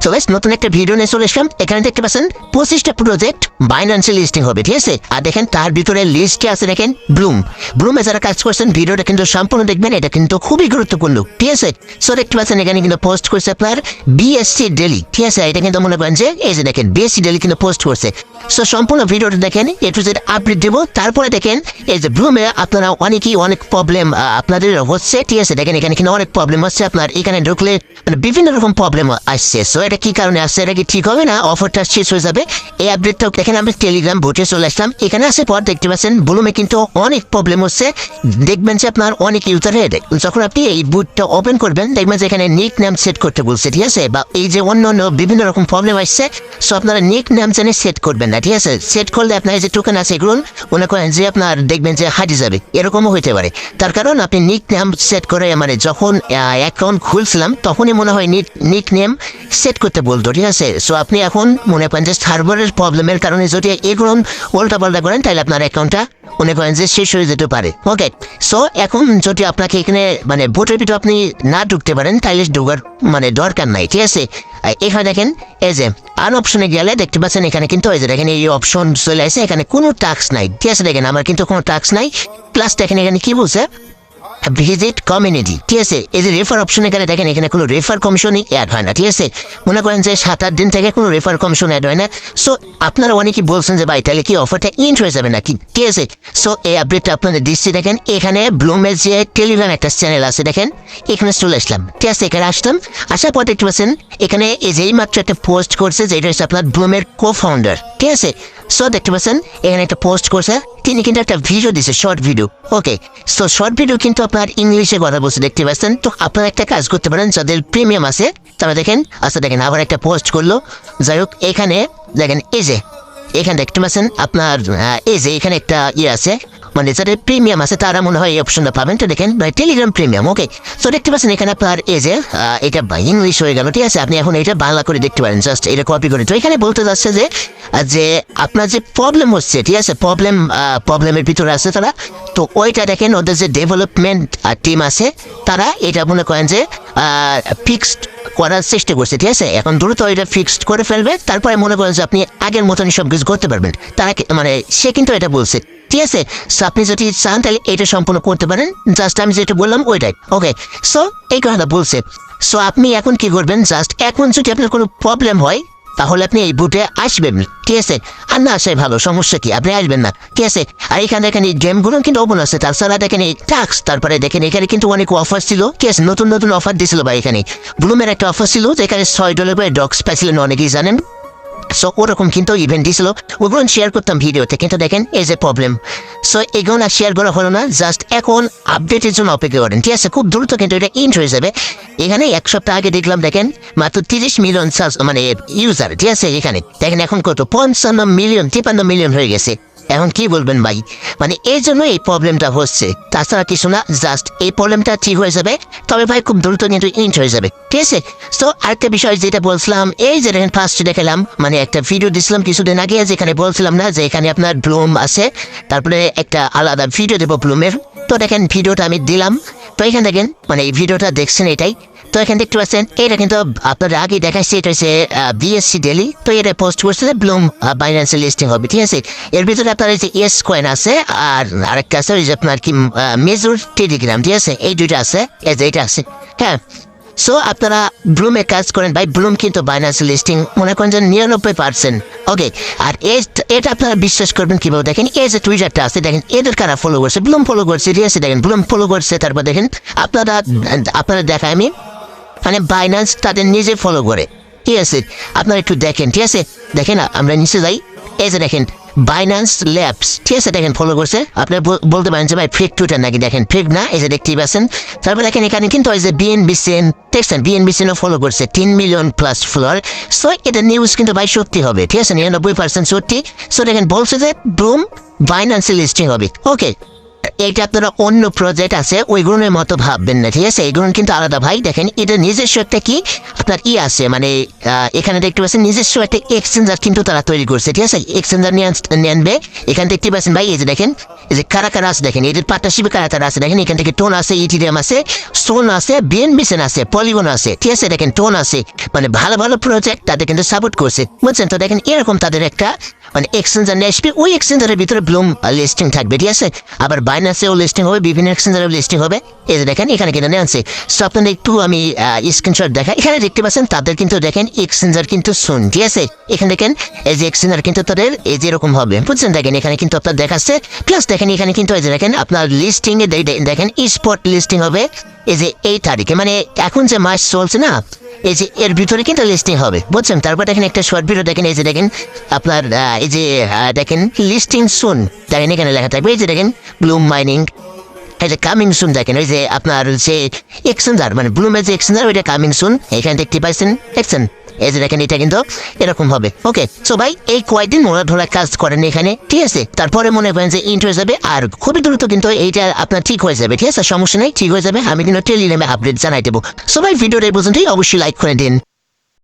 So guys নতুন একটা video নিয়ে চলে আসলাম। এখানে দেখতে পাচ্ছেন 25টা প্রজেক্ট বাইন্যান্সে লিস্টিং হবে, ঠিক আছে। আর দেখেন তার ভিতরে লিস্টে আছে দেখেন ব্লুমে যারা কাজ করছেন ভিডিওটা কিন্তু সম্পূর্ণ দেখবেন, এটা কিন্তু খুবই গুরুত্বপূর্ণ, ঠিক আছে। সো দেখতে পাচ্ছেন এখানে কিন্তু পোস্ট করছে আপনার বিএসসি ডেলি, ঠিক আছে। এটা কিন্তু মনে করেন যে এই যে দেখেন বিএসসি ডেলি কিন্তু পোস্ট করছে। সো সম্পূর্ণ ভিডিওটা দেখেন, এ টু জেড আপডেট দেবো। তারপরে দেখেন এই যে ব্লুমে আপনারা অনেক প্রবলেম আপনাদের হচ্ছে, ঠিক আছে। দেখেন এখানে কিন্তু অনেক প্রবলেম হচ্ছে, আপনার এখানে ঢুকলে মানে বিভিন্ন রকম প্রবলেম আসছে। সো এটা কি কারণে আসছে, এটা কি ঠিক হবে না অফারটা শেষ হয়ে যাবে, এই আপডেটটা দেখেন আমি টেলিগ্রাম ভোটে চলে আসলাম। এখানে আসার পর দেখতে পাচ্ছেন ব্লুমে কিন্তু অনেক প্রবলেম হচ্ছে। দেখবেন যে আপনার অনেক ইউজারের যখন আপনি এই বুটটা ওপেন করবেন দেখবেন যে এখানে নিক নাম সেট করতে বলছে, ঠিক আছে। বা এই যে অন্য বিভিন্ন রকম প্রবলেম আসছে। সো আপনারা নিক নাম জেনে সেট করবেন না, ঠিক আছে। সেট করলে আপনার যে টোকেন আছে এগুলো মনে করেন যে আপনার দেখবেন যে হারিয়ে যাবে, এরকমও হইতে পারে। তার কারণ আপনি নিক নাম সেট করে মানে যখন অ্যাকাউন্ট খুলছিলাম তখনই মনে হয় নিক নেম সেট করতে বলতো, ঠিক আছে। সো আপনি এখন মনে করেন যে সার্ভারের প্রবলেমের কারণে যদি এগুলো উল্টাপাল্টা করেন তাহলে আপনার অ্যাকাউন্টটা মনে করেন যে শেষ হয়ে যেতে পারে, ওকে। সো এখন যদি আপনাকে এখানে মানে ভোটের ভিতরে আপনি না ঢুকতে পারেন তাহলে ঢোকার মানে দরকার নাই, ঠিক আছে। এখানে দেখেন এই যে আন অপশনে গেলে দেখতে পাচ্ছেন এখানে কিন্তু এই যে দেখেন এই অপশন চলে আসে, এখানে কোনো টাস্ক নাই, ঠিক আছে। দেখেন আমার কিন্তু কোনো টাস্ক নাই। প্লাস দেখেন এখানে কি বলছে ভিজিট কমিউনিটি, ঠিক আছে। এই যে রেফার অপশন এখানে দেখেন এখানে কোনো রেফার কমিশনই অ্যাড হয় না, ঠিক আছে। মনে করেন যে 7-8 দিন থেকে কোনো রেফার কমিশন অ্যাড হয় না। সো আপনারা অনেকেই বলছেন যে ভাই তাহলে কি অফারটা ইন্ট হয়ে যাবে নাকি, ঠিক আছে। সো এই আপডেটটা আপনাদের দিচ্ছি। দেখেন এখানে ব্লুমের যে টেলিগ্রাম একটা চ্যানেল আছে দেখেন এখানে চলে আসলাম, ঠিক আছে। এখানে আসলাম, আসার পর দেখতে পাচ্ছেন এখানে এই যে মাত্র একটা পোস্ট করছে যে এটা হচ্ছে আপনার ব্লুমের কো-ফাউন্ডার, ঠিক আছে। সো দেখতে পাচ্ছেন এখানে একটা পোস্ট করছে, তিনি কিন্তু একটা ভিডিও দিচ্ছে শর্ট ভিডিও, ওকে। সো শর্ট ভিডিও কিন্তু আপনার ইংলিশে কথা বলছে দেখতে পাচ্ছেন। তো আপনারা একটা কাজ করতে পারেন যাদের প্রিমিয়াম আছে তারা দেখেন, আচ্ছা দেখেন আবার একটা পোস্ট করলো। যাই হোক এখানে দেখেন এই যে এখানে দেখতে পাচ্ছেন আপনার এই যে এখানে একটা আছে মানে যাদের প্রিমিয়াম আছে তারা মনে হয় এই অপশনটা পাবেন। তো দেখেন টেলিগ্রাম প্রিমিয়াম, ওকে। তো দেখতে পাচ্ছেন এখানে আপনার এই যে এটা ইংলিশ হয়ে গেল, ঠিক আছে। আপনি এখন এটা বাংলা করে দেখতে পারেন, জাস্ট এটা কপি করে। তো এখানে বলতে যাচ্ছে যে আপনার যে প্রবলেম হচ্ছে, ঠিক আছে, প্রবলেমের ভিতরে আছে তারা। তো ওইটা দেখেন ওদের যে ডেভেলপমেন্ট টিম আছে তারা এটা মনে করেন যে ফিক্সড করার চেষ্টা করছে, ঠিক আছে। এখন দ্রুত এটা ফিক্সড করে ফেলবে, তারপরে মনে করেন যে আপনি আগের মতনই সব কিছু করতে পারবেন। তারা মানে সে কিন্তু এটা বলছে, ঠিক আছে। সো আপনি যদি চান তাহলে এটা সম্পূর্ণ করতে পারেন, জাস্ট আমি যেটা বললাম ওইটাই, ওকে। সো এই কথাটা বলছে। সো আপনি এখন কি করবেন, জাস্ট এখন যদি আপনার কোনো প্রবলেম হয় তাহলে আপনি এই বুটে আসবেন, ঠিক আছে। আর না আসাই ভালো, সমস্যা কি, আপনি আসবেন না, ঠিক আছে। আর এখানে দেখেন এই গেমগুলো কিন্তু ওপেন আছে, তাছাড়া দেখেন এই টাস্ক, তারপরে দেখেন এখানে কিন্তু অনেক অফার ছিল, ঠিক আছে। নতুন অফার দিয়েছিল বা এখানে ব্লুমের একটা অফার ছিল যেখানে $6 করে ডগস পাইছিলেন, অনেকেই জানেন। সো ওরকম কিন্তু ইভেন্ট দিয়েছিল, ওগুলো শেয়ার করতাম ভিডিওতে, কিন্তু দেখেন এই যে প্রবলেম। সো এগুলো আর শেয়ার করা হলো না, জাস্ট এখন আপডেটের জন্য অপেক্ষা করেন, ঠিক আছে। খুব দ্রুত কিন্তু এটা ইন্ট হয়ে যাবে। এখানে 1 সপ্তাহ আগে দেখলাম দেখেন মাত্র 30 মিলিয়ন মানে ইউজার, ঠিক আছে। এখানে দেখেন এখন কত 55 মিলিয়ন 53 মিলিয়ন হয়ে গেছে। এখন কি বলবেন ভাই, মানে এই জন্য এই প্রবলেমটা হচ্ছে, তাছাড়া কিছু না। জাস্ট এই প্রবলেমটা ঠিক হয়ে যাবে, তবে ভাই খুব দ্রুত কিন্তু ইন্ট হয়ে যাবে, ঠিক আছে। তো আরেকটা বিষয় যেটা বলছিলাম, এই যে দেখেন ফার্স্টে দেখালাম মানে একটা ভিডিও দিছিলাম কিছুদিন আগে, যেখানে বলছিলাম না যে এখানে আপনার ব্লুম আছে, তারপরে একটা আলাদা ভিডিও দেবো ব্লুমের। তো দেখেন ভিডিওটা আমি দিলাম। তো এখানে দেখেন মানে এই ভিডিওটা দেখছেন এটাই। তো এখানে দেখতে পাচ্ছেন এটা কিন্তু আপনার আগে দেখাচ্ছি, এটা হচ্ছে বিএসসি ডেলি। তো এটা পোস্ট করছে যে ব্লুম বাইন্যান্সে লিস্টিং হবে, ঠিক আছে। এর ভিতরে আপনার এই যে এস কয়েন আছে আর আরেকটা আছে ওই যে আপনার কি মেজর টেলিগ্রাম, ঠিক আছে। এই দুইটা আছে, এই যে এটা আছে, হ্যাঁ। সো আপনারা ব্লুমে কাজ করেন ভাই, ব্লুম কিন্তু বাইন্যান্সে লিস্টিং মনে করেন যে 99%, ওকে। আর এটা আপনারা বিশ্বাস করবেন কিভাবে, দেখেন এই যে টুইটারটা আছে দেখেন এদের কারা ফলো করছে, ব্লুম ফলো করছে, ঠিক আছে। দেখেন ব্লুম ফলো করছে, তারপর দেখেন আপনারা দেখায় আমি মানে বাইন্যান্স তাদের নিজে ফলো করে, ঠিক আছে। আপনারা একটু দেখেন, ঠিক আছে। দেখেন আমরা নিচে যাই, এই যে দেখেন বাইন্যান্স ল্যাবস, ঠিক আছে। দেখেন ফলো করছে। আপনি বলতে পারেন যে ভাই ফেক টুইটার নাকি, দেখেন ফেক না, এই যে দেখতেই পাচ্ছেন। তারপর দেখেন এখানে কিন্তু ওই যে বিএনবিসিএন দেখছেন, বিএনবিসিএনও ফলো করছে 3 মিলিয়ন প্লাস ফলোয়ার। সো এটা নিউজ কিন্তু ভাই সত্যি হবে, ঠিক আছে, 99% সত্যি। সো দেখেন বলছে যে ব্লুম বাইন্যান্সে লিস্টিং হবে, ওকে। এইটা আপনারা অন্য প্রজেক্ট আছে ওইগুলোর মতো ভাববেন না, ঠিক আছে? এগুলো কিন্তু আলাদা ভাই। দেখেন এটা নিজস্ব একটা কি আপনার আছে মানে এখানে দেখতে পাচ্ছেন নিজস্ব একটা এক্সচেঞ্জার কিন্তু তারা তৈরি করছে, ঠিক আছে? এক্সচেঞ্জার নিয়ে আনবে। এখানে দেখতে পাচ্ছেন ভাই, এই যে দেখেন এই যে কারা কারা আছে দেখেন, এদের পার্টনারশিপে কারা কারা আছে দেখেন। এখান থেকে টোন আছে, ইথিরিয়াম আছে, সোন আছে, বিএনবিসেন আছে, পলিগন আছে, ঠিক আছে? দেখেন টোন আছে, মানে ভালো ভালো প্রজেক্ট তাদের কিন্তু সাপোর্ট করছে, বুঝছেন তো? দেখেন এরকম তাদের একটা মানে এক্সচেঞ্জার নিয়ে আসবে, ওই এক্সচেঞ্জারের ভিতরে ব্লুম লিস্টিং থাকবে, ঠিক আছে? আবার বাইন্যান্সেও লিস্টিং হবে, বিভিন্ন এক্সচেঞ্জারেও লিস্টিং হবে। এই যে দেখেন এখানে কিনে আনছে। সো আপনাদের একটু আমি স্ক্রিনশট দেখাই। এখানে দেখতে পাচ্ছেন তাদের কিন্তু দেখেন এক্সচেঞ্জার কিন্তু শুন, ঠিক আছে? এখানে দেখেন এই যে এক্সচেঞ্জার কিন্তু তাদের এই যে এরকম হবে, বুঝছেন? দেখেন এখানে কিন্তু আপনার দেখাচ্ছে। প্লাস দেখেন এখানে কিন্তু এই যে দেখেন আপনার লিস্টিং এ দেখেন স্পট লিস্টিং হবে এই যে এই তারিখে, মানে এখন যে মাস চলছে না, এই যে এর ভিতরে কিন্তু লিস্টিং হবে, বুঝছেন? তারপর দেখেন একটা শর্ট ভিডিও দেখেন, এই যে দেখেন আপনার এই যে দেখেন লিস্টিং সুন, দেখেন এখানে লেখা থাকবে এই যে দেখেন ব্লুম মাইনিং, এই যে কামিং সুন। দেখেন ওই যে আপনার যে এক্সচেঞ্জার মানে ব্লুমের যে এক্সচেঞ্জার ওইটা কামিং সুন, এখানে দেখতে পাইছেন, দেখছেন? এই যে দেখেন এটা কিন্তু এরকম হবে। ওকে, সো ভাই এই কয়েকদিন মোড়া ঢোলা কাজ করেন এখানে, ঠিক আছে? তারপরে মনে করেন যে ইন্ট হয়ে যাবে, আর খুবই দ্রুত কিন্তু এইটা আপনার ঠিক হয়ে যাবে, ঠিক আছে? সমস্যা নেই, ঠিক হয়ে যাবে। আমি কিন্তু টেলিগ্রামে আপডেট জানাই দেবো। সো ভাই ভিডিওটা এই পর্যন্তই, অবশ্যই লাইক করে দিন।